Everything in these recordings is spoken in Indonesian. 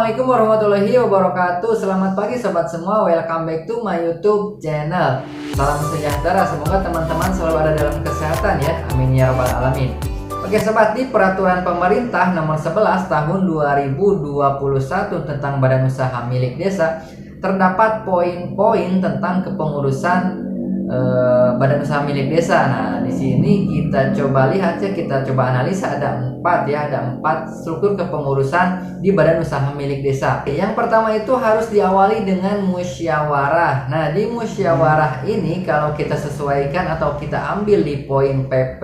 Assalamualaikum warahmatullahi wabarakatuh. Selamat pagi sobat semua, welcome back to my YouTube channel. Salam sejahtera, semoga teman-teman selalu ada dalam kesehatan ya. Amin ya rabbal alamin. Oke sobat, di peraturan pemerintah nomor 11 tahun 2021 tentang badan usaha milik desa terdapat poin-poin tentang kepengurusan badan usaha milik desa. Nah, di sini kita coba lihat ya, kita coba analisa ada empat struktur kepengurusan di badan usaha milik desa. Yang pertama itu harus diawali dengan musyawarah. Nah, di musyawarah ini kalau kita sesuaikan atau kita ambil di poin PP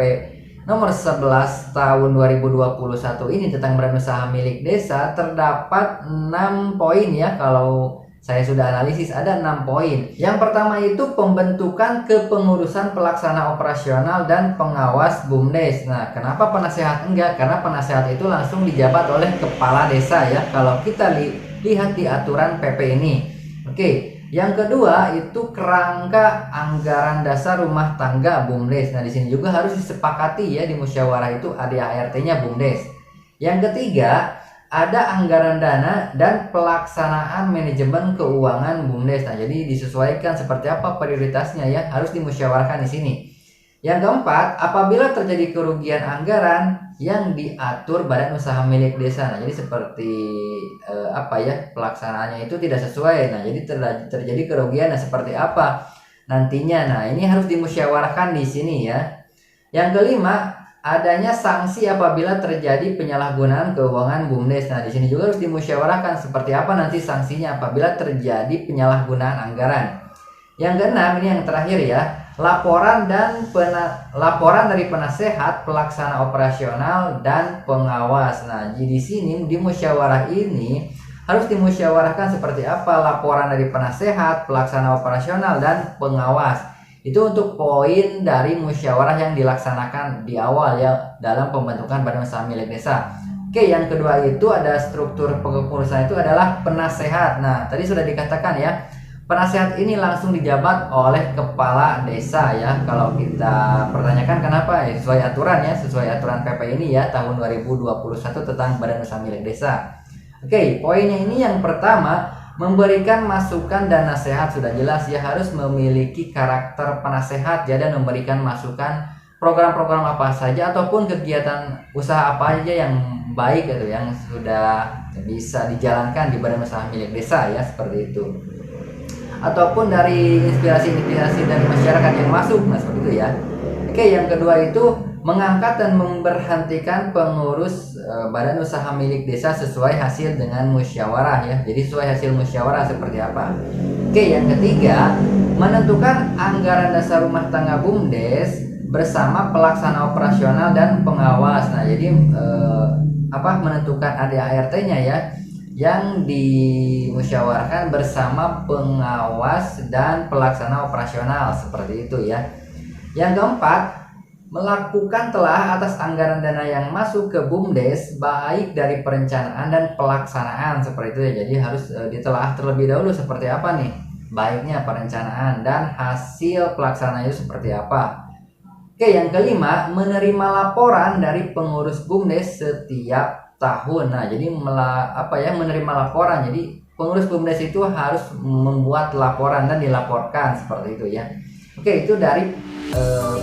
nomor 11 tahun 2021 ini tentang badan usaha milik desa terdapat 6 poin ya. Kalau saya sudah analisis ada 6 poin. Yang pertama itu pembentukan kepengurusan pelaksana operasional dan pengawas BUMDes. Nah, kenapa penasehat enggak? Karena penasehat itu langsung dijabat oleh kepala desa ya. Kalau kita lihat di aturan PP ini. Oke, yang kedua itu kerangka anggaran dasar rumah tangga BUMDes. Nah, di sini juga harus disepakati ya, di musyawarah itu ADART-nya BUMDes. Yang ketiga ada anggaran dana dan pelaksanaan manajemen keuangan BUMDes. Nah, jadi disesuaikan seperti apa prioritasnya ya, harus dimusyawarahkan di sini. Yang keempat, apabila terjadi kerugian anggaran yang diatur badan usaha milik desa. Nah, jadi seperti pelaksanaannya itu tidak sesuai. Nah, jadi terjadi kerugian seperti apa nantinya. Nah, ini harus dimusyawarahkan di sini ya. Yang kelima, adanya sanksi apabila terjadi penyalahgunaan keuangan BUMDes. Nah, di sini juga harus dimusyawarahkan seperti apa nanti sanksinya apabila terjadi penyalahgunaan anggaran. Yang keenam, ini yang terakhir ya, laporan dari penasehat, pelaksana operasional dan pengawas. Nah, di sini di musyawarah ini harus dimusyawarahkan seperti apa laporan dari penasehat, pelaksana operasional dan pengawas. Itu untuk poin dari musyawarah yang dilaksanakan di awal ya dalam pembentukan badan usaha milik desa. Oke, yang kedua itu ada struktur pengurusan itu adalah penasehat. Nah, tadi sudah dikatakan ya, penasehat ini langsung dijabat oleh kepala desa ya. Kalau kita pertanyakan kenapa ya, sesuai aturan PP ini ya tahun 2021 tentang badan usaha milik desa. Oke, poinnya ini yang pertama, memberikan masukan dan nasihat. Sudah jelas ya, harus memiliki karakter penasehat ya, dan memberikan masukan program-program apa saja ataupun kegiatan usaha apa aja yang baik gitu, yang sudah bisa dijalankan di badan usaha milik desa ya, seperti itu. Ataupun dari inspirasi dari masyarakat yang masuk, nah seperti itu ya. Oke, yang kedua itu mengangkat dan memberhentikan pengurus badan usaha milik desa sesuai hasil dengan musyawarah ya. Jadi sesuai hasil musyawarah seperti apa. Oke, yang ketiga, menentukan anggaran dasar rumah tangga BUMDes bersama pelaksana operasional dan pengawas. Nah, jadi menentukan ADART-nya ya, yang dimusyawarahkan bersama pengawas dan pelaksana operasional seperti itu ya. Yang keempat, melakukan telah atas anggaran dana yang masuk ke BUMDes baik dari perencanaan dan pelaksanaan seperti itu ya. Jadi harus ditelaah terlebih dahulu seperti apa nih baiknya perencanaan dan hasil pelaksanaan itu seperti apa. Oke, yang kelima, menerima laporan dari pengurus BUMDes setiap tahun. Nah, jadi menerima laporan. Jadi pengurus BUMDes itu harus membuat laporan dan dilaporkan seperti itu ya. Oke, itu dari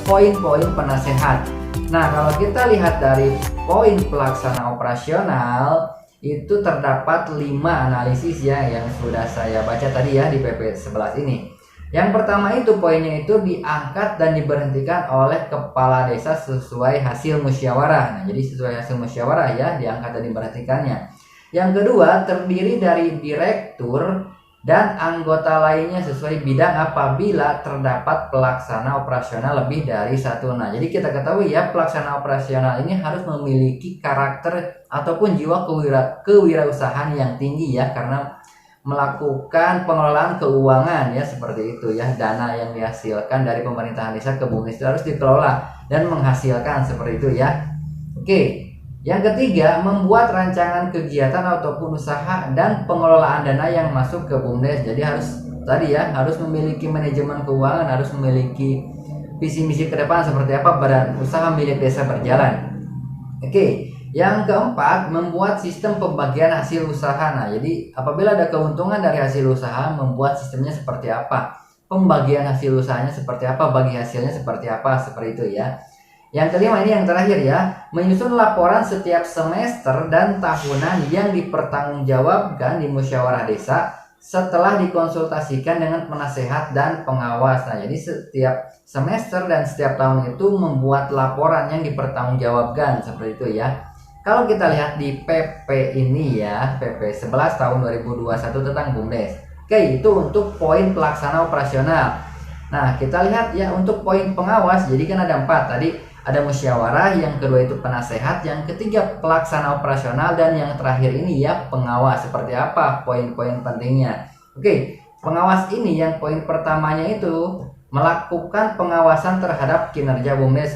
poin-poin penasehat. Nah, kalau kita lihat dari poin pelaksana operasional itu terdapat 5 analisis ya yang sudah saya baca tadi ya di PP 11 ini. Yang pertama itu poinnya itu diangkat dan diberhentikan oleh kepala desa sesuai hasil musyawarah. Nah, jadi sesuai hasil musyawarah ya diangkat dan diberhentikannya. Yang kedua, terdiri dari direktur dan anggota lainnya sesuai bidang apabila terdapat pelaksana operasional lebih dari 1. Nah, jadi kita ketahui ya, pelaksana operasional ini harus memiliki karakter ataupun jiwa kewirausahaan yang tinggi ya, karena melakukan pengelolaan keuangan ya, seperti itu ya. Dana yang dihasilkan dari pemerintahan desa ke BUMDes harus dikelola dan menghasilkan seperti itu ya. Oke. Yang ketiga, membuat rancangan kegiatan ataupun usaha dan pengelolaan dana yang masuk ke BUMDes. Jadi harus memiliki manajemen keuangan, harus memiliki visi misi ke depan seperti apa badan usaha milik desa berjalan. Oke, Yang keempat, membuat sistem pembagian hasil usaha. Nah, jadi apabila ada keuntungan dari hasil usaha, membuat sistemnya seperti apa, pembagian hasil usahanya seperti apa, bagi hasilnya seperti apa, seperti itu ya. Yang kelima, ini yang terakhir ya, menyusun laporan setiap semester dan tahunan yang dipertanggungjawabkan di musyawarah desa setelah dikonsultasikan dengan penasehat dan pengawas. Nah, jadi setiap semester dan setiap tahun itu membuat laporan yang dipertanggungjawabkan, seperti itu ya. Kalau kita lihat di PP ini ya, PP 11 tahun 2021 tentang BUMDes. Oke, itu untuk poin pelaksana operasional. Nah, kita lihat ya untuk poin pengawas. Jadi kan ada 4 tadi. Ada musyawarah, yang kedua itu penasehat, yang ketiga pelaksana operasional, dan yang terakhir ini ya pengawas. Seperti apa poin-poin pentingnya? Oke, pengawas ini yang poin pertamanya itu melakukan pengawasan terhadap kinerja BUMDes.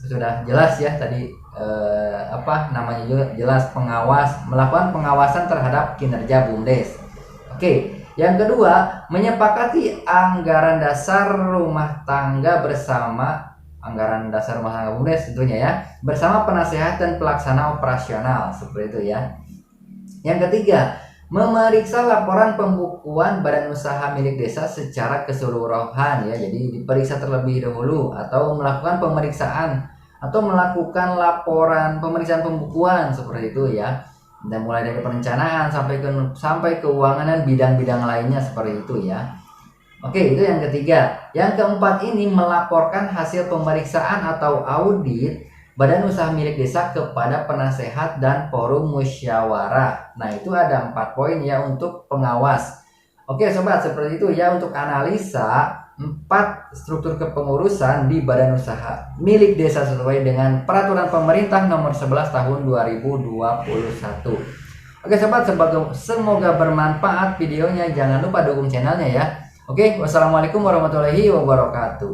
Sudah jelas ya tadi apa namanya juga jelas, pengawas, melakukan pengawasan terhadap kinerja BUMDes. Oke, yang kedua menyepakati anggaran dasar rumah tangga bersama BUMDes tentunya ya, bersama penasehat dan pelaksana operasional, seperti itu ya. Yang ketiga, memeriksa laporan pembukuan badan usaha milik desa secara keseluruhan ya. Jadi diperiksa terlebih dahulu atau melakukan pemeriksaan atau melakukan laporan pemeriksaan pembukuan, seperti itu ya. Dan mulai dari perencanaan sampai keuangan dan bidang-bidang lainnya, seperti itu ya. Oke, itu yang ketiga. Yang keempat ini melaporkan hasil pemeriksaan atau audit badan usaha milik desa kepada penasehat dan forum musyawarah. Nah, itu ada 4 poin ya untuk pengawas. Oke sobat, seperti itu ya untuk analisa 4 struktur kepengurusan di badan usaha milik desa sesuai dengan peraturan pemerintah nomor 11 tahun 2021. Oke sobat, semoga bermanfaat videonya. Jangan lupa dukung channelnya ya. Oke, wassalamualaikum warahmatullahi wabarakatuh.